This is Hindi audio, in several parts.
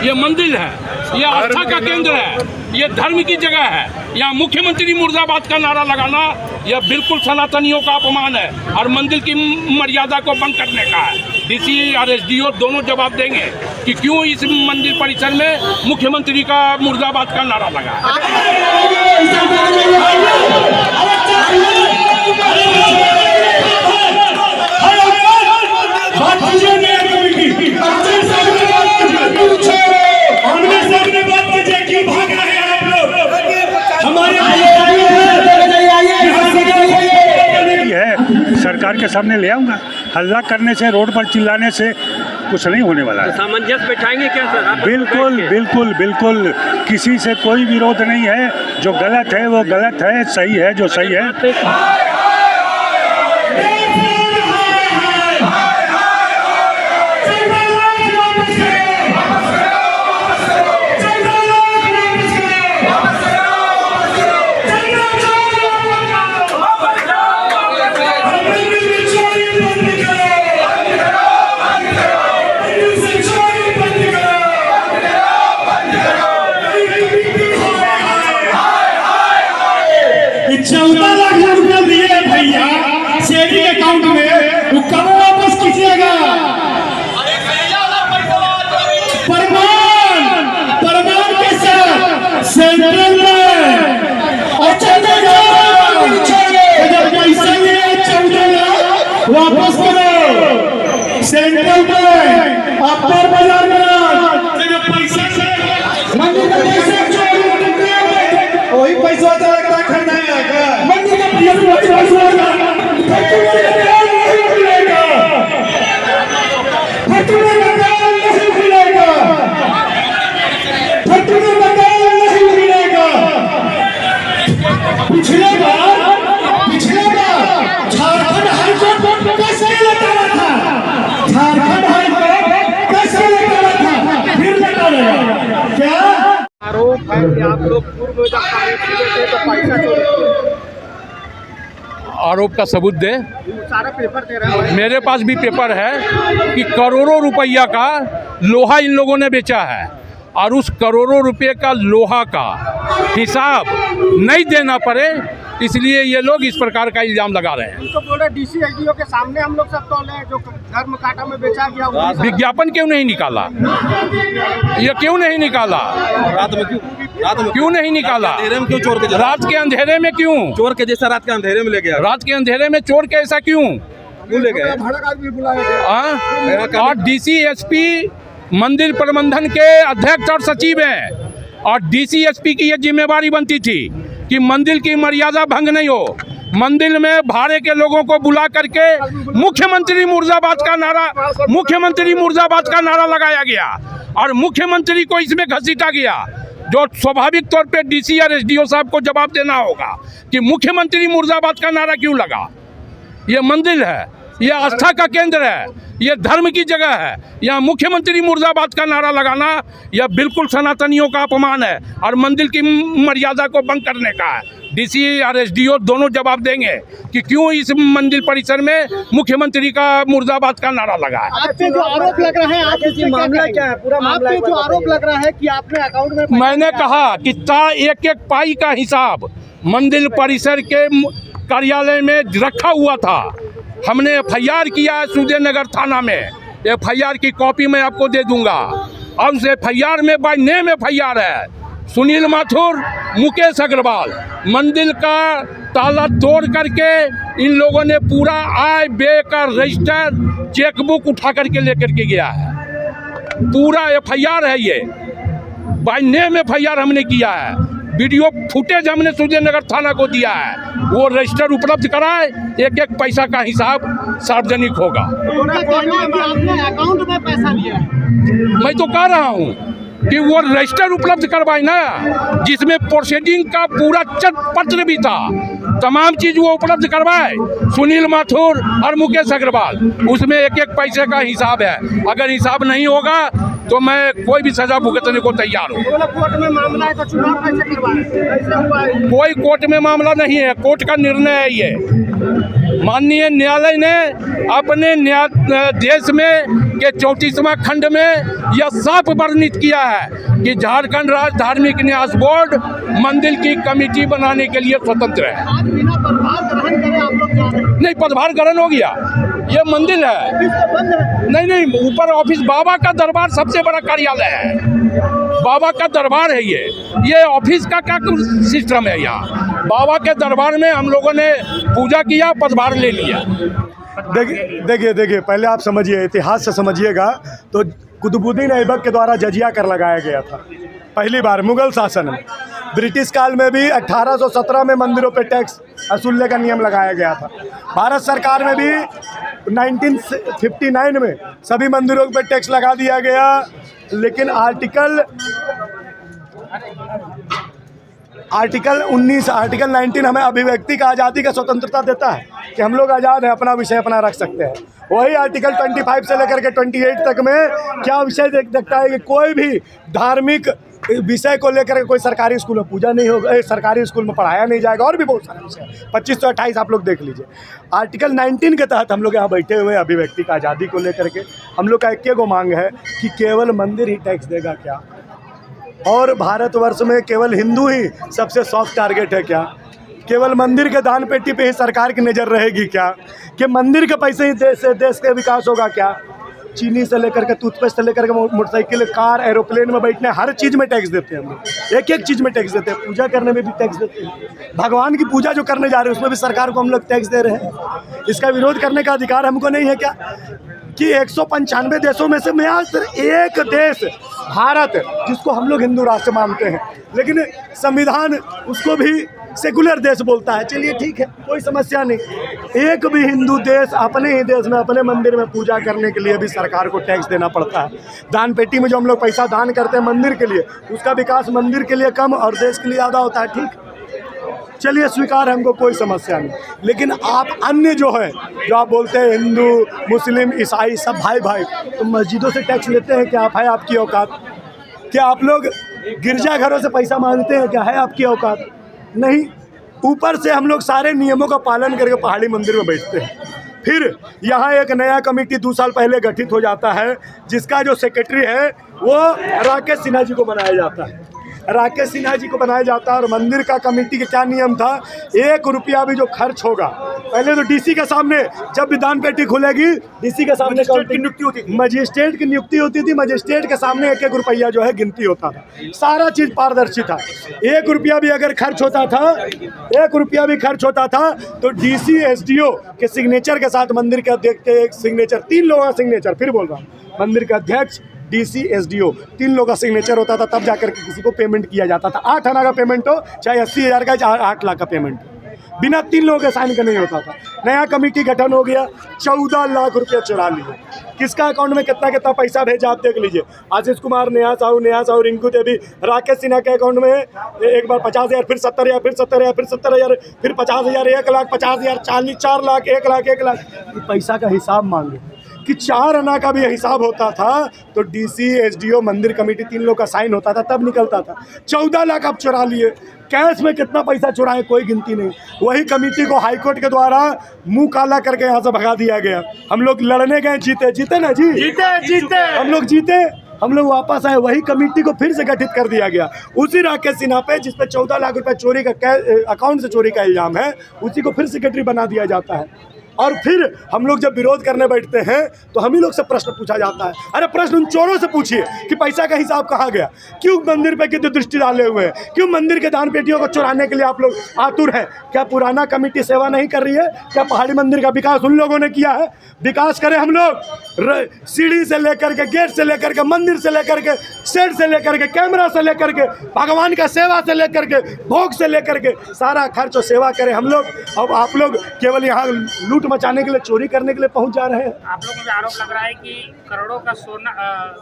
ये मंदिर है, ये आस्था का केंद्र है, ये धर्म की जगह है। यहाँ मुख्यमंत्री मुर्दाबाद का नारा लगाना यह बिल्कुल सनातनियों का अपमान है और मंदिर की मर्यादा को भंग करने का है। डीसी और एसडीओ दोनों जवाब देंगे कि क्यों इस मंदिर परिसर में मुख्यमंत्री का मुर्दाबाद का नारा लगा। सरकार के सामने ले आऊंगा। हल्ला करने से, रोड पर चिल्लाने से कुछ नहीं होने वाला है। तो सामंजस्य बिठाएंगे क्या सर आप? बिल्कुल बिल्कुल बिल्कुल, किसी से कोई विरोध नहीं है। जो गलत है वो गलत है, सही है जो सही है। अकाउंट में वो कब वापस कीजिएगा? प्रमाण के साथ सेंट्रल में और 14 लाख पैसा लिया, 14 लाख वापस करो सेंट्रल में। अपर बाजार में पैसा मंदिर का पैसा वही पैसा खरीदा है मंदिर का पिछले बार झारखंड हाईकोर्ट कैसे लगा था? झारखंड हाईकोर्ट कैसे लगा था? फिर लगा क्या आरोप है कि आप लोग पूर्व में जब पानी पीते थे तो पैसा चोरी? आरोप का सबूत दे। सारा पेपर दे रहे हैं। मेरे पास भी पेपर है कि करोड़ों रुपया का लोहा इन लोगों ने बेचा है और उस करोड़ों रुपए का लोहा का हिसाब नहीं देना पड़े, इसलिए ये लोग इस प्रकार का इल्जाम लगा रहे हैं। तो बोले डीसी एसडीओ के सामने हम लोग सब तोले जो धर्म काटा में बेचा गया। विज्ञापन क्यों नहीं निकाला? ये क्यों नहीं निकाला? रात में क्यों नहीं निकाला? अंधेरे में क्यों चोर के? रात के अंधेरे में क्यों? चोर के जैसा रात के अंधेरे में ले गया। रात के अंधेरे में चोर के ऐसा क्यों ले गए? और डीसी एसपी मंदिर प्रबंधन के अध्यक्ष और सचिव हैं और डीसी एसपी की ये जिम्मेवारी बनती थी कि मंदिर की मर्यादा भंग नहीं हो। मंदिर में भाड़े के लोगों को बुला करके मुख्यमंत्री मुर्दाबाद का नारा लगाया गया और मुख्यमंत्री को इसमें घसीटा गया, जो स्वाभाविक तौर पे डीसी और एसडीओ साहब को जवाब देना होगा कि मुख्यमंत्री मुर्दाबाद का नारा क्यों लगा। ये मंदिर है, ये आस्था का केंद्र है, ये धर्म की जगह है। यहाँ मुख्यमंत्री मुर्दाबाद का नारा लगाना यह बिल्कुल सनातनियों का अपमान है और मंदिर की मर्यादा को भंग करने का है। डीसी और एसडीओ दोनों जवाब देंगे कि क्यों इस मंदिर परिसर में मुख्यमंत्री का मुर्दाबाद का नारा लगा है। आप पे जो आरोप लग रहा है, आप मामला क्या है? पूरा मामला जो आरोप लग रहा है कि आपने अकाउंट में, मैंने कहा कि एक एक पाई का हिसाब मंदिर परिसर के कार्यालय में रखा हुआ था। हमने एफआईआर किया है सूर्यनगर थाना में। एफआईआर की कॉपी मैं आपको दे दूंगा और उस एफआईआर में बाय नेम एफआईआर है सुनील माथुर, मुकेश अग्रवाल। मंदिर का ताला तोड़ करके इन लोगों ने पूरा आय व्यय का रजिस्टर चेकबुक उठा करके लेकर के गया है। पूरा एफआईआर है, ये बाय नेम एफआईआर हमने किया है। वीडियो फुटेज हमने सूर्यनगर थाना को दिया है, वो रजिस्टर उपलब्ध कराए, एक एक पैसा का हिसाब सार्वजनिक होगा। अकाउंट में पैसा लिया है। मैं तो कह रहा हूँ कि वो रजिस्टर उपलब्ध करवाए ना, जिसमें प्रोसीडिंग का पूरा पत्र भी था, तमाम चीज वो उपलब्ध करवाए। सुनील माथुर और मुकेश अग्रवाल, उसमें एक एक पैसे का हिसाब है। अगर हिसाब नहीं होगा तो मैं कोई भी सजा भुगतने को तैयार हूँ। कोर्ट में मामला है तो चुनाव कैसे करवाए? कोई कोर्ट में मामला नहीं है, कोर्ट का निर्णय है ये। माननीय न्यायालय ने अपने देश में के 34वां खंड में यह साफ वर्णित किया है कि झारखंड राज्य धार्मिक न्यास बोर्ड मंदिर की कमेटी बनाने के लिए स्वतंत्र है। आज बिना पदभार ग्रहण करे आप लोग जा रहे हैं, नहीं, पदभार ग्रहण हो गया, ये मंदिर है। ऑफिस तो बंद है। नहीं, ऊपर ऑफिस, बाबा का दरबार सबसे बड़ा कार्यालय है, बाबा का दरबार है ये ऑफिस का क्या सिस्टम है? यहाँ बाबा के दरबार में हम लोगों ने पूजा किया, पदभार ले लिया। देखिए पहले आप समझिए, इतिहास से समझिएगा तो कुतुबुद्दीन ऐबक के द्वारा जजिया कर लगाया गया था पहली बार मुगल शासन में। ब्रिटिश काल में भी 1817 में मंदिरों पे टैक्स वसूलने का नियम लगाया गया था। भारत सरकार में भी 1959 में सभी मंदिरों पे टैक्स लगा दिया गया। लेकिन आर्टिकल 19 हमें अभिव्यक्ति का आज़ादी का स्वतंत्रता देता है कि हम लोग आज़ाद हैं, अपना विषय अपना रख सकते हैं। वही आर्टिकल 25 से लेकर के 28 तक में क्या विषय देखता है कि कोई भी धार्मिक विषय को लेकर कोई सरकारी स्कूल में पूजा नहीं होगा, सरकारी स्कूल में पढ़ाया नहीं जाएगा, और भी बहुत सारे विषय 25 से 28 आप लोग देख लीजिए। आर्टिकल 19 के तहत हम लोग यहाँ बैठे हुए अभिव्यक्ति का आज़ादी को लेकर के हम लोग का एक गो मांग है कि केवल मंदिर ही टैक्स देगा क्या, और भारतवर्ष में केवल हिंदू ही सबसे सॉफ्ट टारगेट है क्या? केवल मंदिर के दान पेटी पे ही सरकार की नज़र रहेगी क्या? कि मंदिर के पैसे ही देश का विकास होगा क्या? चीनी से लेकर के टूथपेस्ट से लेकर के मोटरसाइकिल, कार, एरोप्लेन में बैठने हर चीज़ में टैक्स देते हैं हम लोग, एक चीज़ में टैक्स देते हैं। पूजा करने में भी टैक्स देते हैं। भगवान की पूजा जो करने जा रहे हैं उसमें भी सरकार को हम लोग टैक्स दे रहे हैं। इसका विरोध करने का अधिकार हमको नहीं है क्या? कि 195 देशों में से मात्र एक देश भारत, जिसको हम लोग हिंदू राष्ट्र मानते हैं, लेकिन संविधान उसको भी सेकुलर देश बोलता है। चलिए ठीक है, कोई समस्या नहीं। एक भी हिंदू देश अपने ही देश में अपने मंदिर में पूजा करने के लिए भी सरकार को टैक्स देना पड़ता है। दान पेटी में जो हम लोग पैसा दान करते हैं मंदिर के लिए, उसका विकास मंदिर के लिए कम और देश के लिए ज़्यादा होता है। ठीक, चलिए स्वीकार, हमको कोई समस्या नहीं। लेकिन आप अन्य जो है, जो आप बोलते हैं हिंदू, मुस्लिम, ईसाई सब भाई भाई, तो मस्जिदों से टैक्स लेते हैं क्या? आप है आपकी औकात? क्या आप लोग गिरजाघरों से पैसा मांगते हैं क्या? है आपकी औकात? नहीं। ऊपर से हम लोग सारे नियमों का पालन करके पहाड़ी मंदिर में बैठते हैं। फिर यहाँ एक नया कमेटी 2 साल पहले गठित हो जाता है, जिसका जो सेक्रेटरी है वो राकेश सिन्हा जी को बनाया जाता है। राकेश सिन्हा जी को बनाया जाता है। और मंदिर का कमेटी का क्या नियम था, 1 रुपया भी जो खर्च होगा, पहले तो डीसी के सामने, जब भी दान पेटी खुलेगी डीसी के सामने मजिस्ट्रेट की नियुक्ति होती थी। मजिस्ट्रेट की नियुक्ति होती थी। मजिस्ट्रेट के सामने 1-1 रुपया जो है गिनती होता था। सारा चीज़ पारदर्शी था। 1 रुपया भी अगर खर्च होता था, 1 रुपया भी खर्च होता था तो डीसी एसडीओ के सिग्नेचर के साथ मंदिर के अध्यक्ष के एक सिग्नेचर, 3 लोगों का सिग्नेचर, फिर बोल रहा हूँ, मंदिर के अध्यक्ष, डीसी, एसडीओ, 3 लोगों का सिग्नेचर होता था, तब जाकर के किसी को पेमेंट किया जाता था। 8 आना का पेमेंट हो, चाहे 80,000 का, चाहे 8 लाख का पेमेंट हो, बिना 3 लोगों के साइन का नहीं होता था। नया कमेटी गठन हो गया, 14 लाख रुपया चुरा लिए। किसका अकाउंट में कितना पैसा भेजा आप देख लीजिए। आशीष कुमार, नेहा साहू, रिंकू देवी, राकेश सिन्हा के अकाउंट में एक बार 50,000, फिर 70,000, फिर 70,000, फिर 70,000, फिर 50,000, 1 लाख, 50,000, 4 लाख, 1 लाख, 1 लाख। पैसा का हिसाब मांगे कि 4 आना का भी हिसाब होता था तो डीसी, एसडीओ, मंदिर कमेटी, 3 लोग का साइन होता था, तब निकलता था। 14 लाख आप चुरा लिए। कैश में कितना पैसा चुराए कोई गिनती नहीं। वही कमेटी को हाईकोर्ट के द्वारा मुंह काला करके यहाँ से भगा दिया गया। हम लोग लड़ने गए, जीते ना जी, जीते हम लोग जीते, हम लोग वापस आए। वही कमेटी को फिर से गठित कर दिया गया, उसी राकेश सिन्हा पे, जिस पे 14 लाख रुपए चोरी का अकाउंट से चोरी का इल्जाम है, उसी को फिर सेक्रेटरी बना दिया जाता है। और फिर हम लोग जब विरोध करने बैठते हैं तो हम ही लोग से प्रश्न पूछा जाता है। अरे प्रश्न उन चोरों से पूछिए कि पैसा का हिसाब कहाँ गया, क्यों मंदिर पे कितनी दृष्टि डाले हुए हैं, क्यों मंदिर के दान पेटियों को चुराने के लिए आप लोग आतुर हैं। क्या पुराना कमेटी सेवा नहीं कर रही है? क्या पहाड़ी मंदिर का विकास उन लोगों ने किया है? विकास करें हम लोग, सीढ़ी से लेकर के, गेट से लेकर के, मंदिर से लेकर के, शेड से लेकर के, कैमरा से लेकर के, भगवान का सेवा से लेकर के, भोग से लेकर के, सारा खर्च और सेवा करें हम लोग। अब आप लोग केवल यहाँ लूट मचाने के लिए, चोरी करने के लिए पहुंच जा रहे हैं। आप लोगों पर आरोप लग रहा है कि करोड़ों का सोना,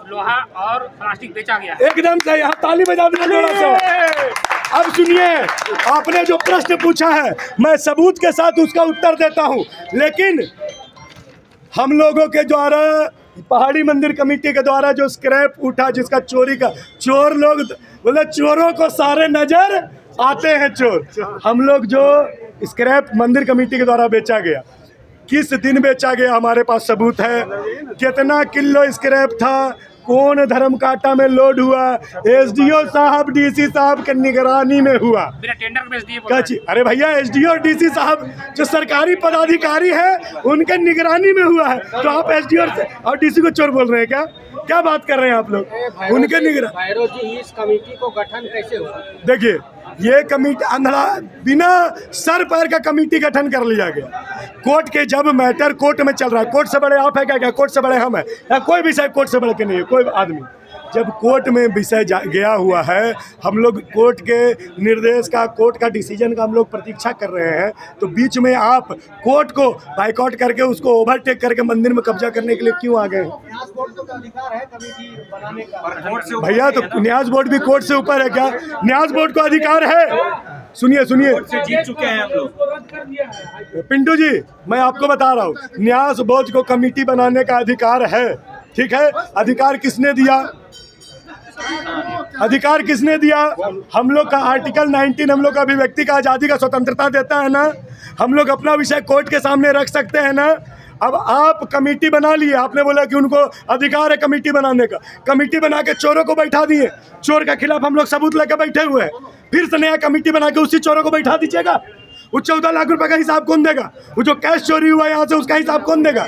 लोहा और प्लास्टिक बेचा गया। एकदम सही, यहाँ ताली बजा देना जोर से। अब सुनिए, आपने जो प्रश्न पूछा है मैं सबूत के साथ उसका उत्तर देता हूँ। लेकिन हम लोगों के द्वारा, पहाड़ी मंदिर कमेटी के द्वारा जो स्क्रैप उठा, जिसका चोरी का, चोर लोग बोले चोरों को सारे नजर आते हैं चोर। हम लोग जो स्क्रैप मंदिर कमेटी के द्वारा बेचा गया, किस दिन बेचा गया, हमारे पास सबूत है। कितना किलो स्क्रैप था, कौन धर्म कांटा में लोड हुआ, एसडीओ साहब डीसी साहब के निगरानी में हुआ। बिना टेंडर बेच दिए बोल क्या रहे चीज? अरे भैया, एसडीओ और डीसी साहब जो सरकारी पदाधिकारी है उनके निगरानी में हुआ है, तो आप एसडीओ और डीसी को चोर बोल रहे हैं क्या? क्या बात कर रहे हैं आप लोग? उनके निगरानी। भैरव जी, इस कमेटी को गठन कैसे हुआ? देखिए, ये कमेटी अंधड़ा बिना सर पैर का कमेटी गठन कर लिया गया। कोर्ट के जब मैटर कोर्ट में चल रहा है, कोर्ट से बड़े आप है क्या? कोर्ट से बड़े हम है या कोई भी साहब कोर्ट से बड़े के नहीं है कोई आदमी। जब कोर्ट में विषय गया हुआ है, हम लोग कोर्ट के निर्देश का, कोर्ट का डिसीजन का हम लोग प्रतीक्षा कर रहे हैं, तो बीच में आप कोर्ट को बाइकआउट करके उसको ओवरटेक करके मंदिर में कब्जा करने के लिए क्यों आ गए? न्यास बोर्ड को अधिकार है कमेटी बनाने का। भैया, तो न्यास बोर्ड भी कोर्ट से ऊपर है क्या? न्यास बोर्ड को अधिकार है। सुनिए सुनिए, जीत चुके हैं आप लोग। पिंटू जी, मैं आपको बता रहा हूँ, न्यास बोर्ड को कमेटी बनाने का अधिकार है, ठीक है? अधिकार किसने दिया? अधिकार किसने दिया? हम लोग का आर्टिकल 19 हम लोग का अभिव्यक्ति का, आज़ादी का, स्वतंत्रता देता है ना। हम लोग अपना विषय कोर्ट के सामने रख सकते हैं ना। अब आप कमेटी बना लिए, आपने बोला कि उनको अधिकार है कमेटी बनाने का, कमेटी बना के चोरों को बैठा दिए, चोर के खिलाफ हम लोग सबूत लेकर बैठे हुए हैं, फिर से नया कमेटी बना के उसी चोरों को बैठा दीजिएगा। वो 14 लाख रुपए का हिसाब कौन देगा? वो जो कैश चोरी हुआ यहाँ से उसका हिसाब कौन देगा?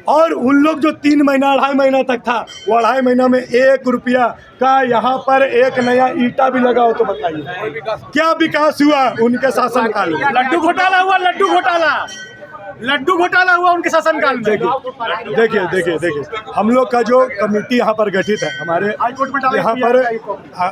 और उन लोग जो 3 महीना 2.5 महीना तक था, वो 2.5 महीना में 1 रुपया का यहाँ पर एक नया ईटा भी लगा हो तो बताइए क्या विकास हुआ उनके शासनकाल में? लड्डू घोटाला हुआ, लड्डू घोटाला, लड्डू घोटाला हुआ उनके शासनकाल में। देखिए देखिए देखिए, हम लोग का जो कमेटी यहाँ पर गठित है, हमारे यहाँ पर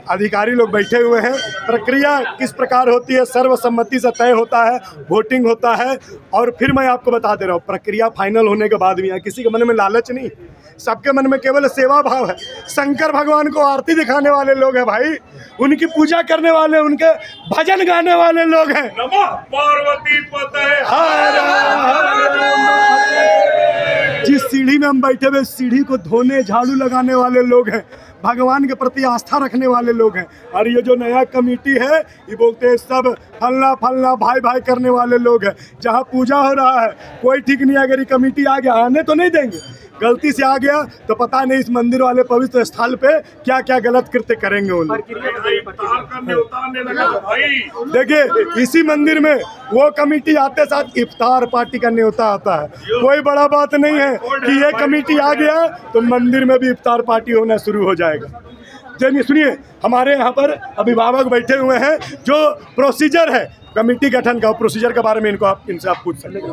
अधिकारी लोग बैठे हुए हैं। प्रक्रिया किस प्रकार होती है? सर्वसम्मति से तय होता है, वोटिंग होता है। और फिर मैं आपको बता दे रहा हूँ, प्रक्रिया फाइनल होने के बाद भी यहाँ किसी के मन में लालच नहीं, सबके मन में केवल सेवा भाव है। शंकर भगवान को आरती दिखाने वाले लोग हैं भाई, उनकी पूजा करने वाले, उनके भजन गाने वाले लोग हैं। नमः पार्वती पते हर। जिस सीढ़ी में हम बैठे हुए, सीढ़ी को धोने, झाड़ू लगाने वाले लोग हैं, भगवान के प्रति आस्था रखने वाले लोग हैं। और ये जो नया कमेटी है, ये बोलते हैं सब फलना फलना भाई भाई करने वाले लोग हैं। जहाँ पूजा हो रहा है, कोई ठीक नहीं, अगर ये कमेटी आ गया, आने तो नहीं देंगे। गलती से आ गया तो पता नहीं इस मंदिर वाले पवित्र स्थल पे क्या क्या गलत कृत्य करेंगे उन लोग। देखिए, इसी मंदिर में वो कमेटी आते साथ इफ्तार पार्टी का न्योता आता है। कोई बड़ा बात नहीं है कि ये कमेटी आ गया तो मंदिर में भी इफ्तार पार्टी होना शुरू हो जाएगा। चलिए सुनिए, हमारे यहाँ पर अभिभावक बैठे हुए हैं, जो प्रोसीजर है कमेटी गठन का, प्रोसीजर के बारे में इनसे आप पूछ सकते हैं।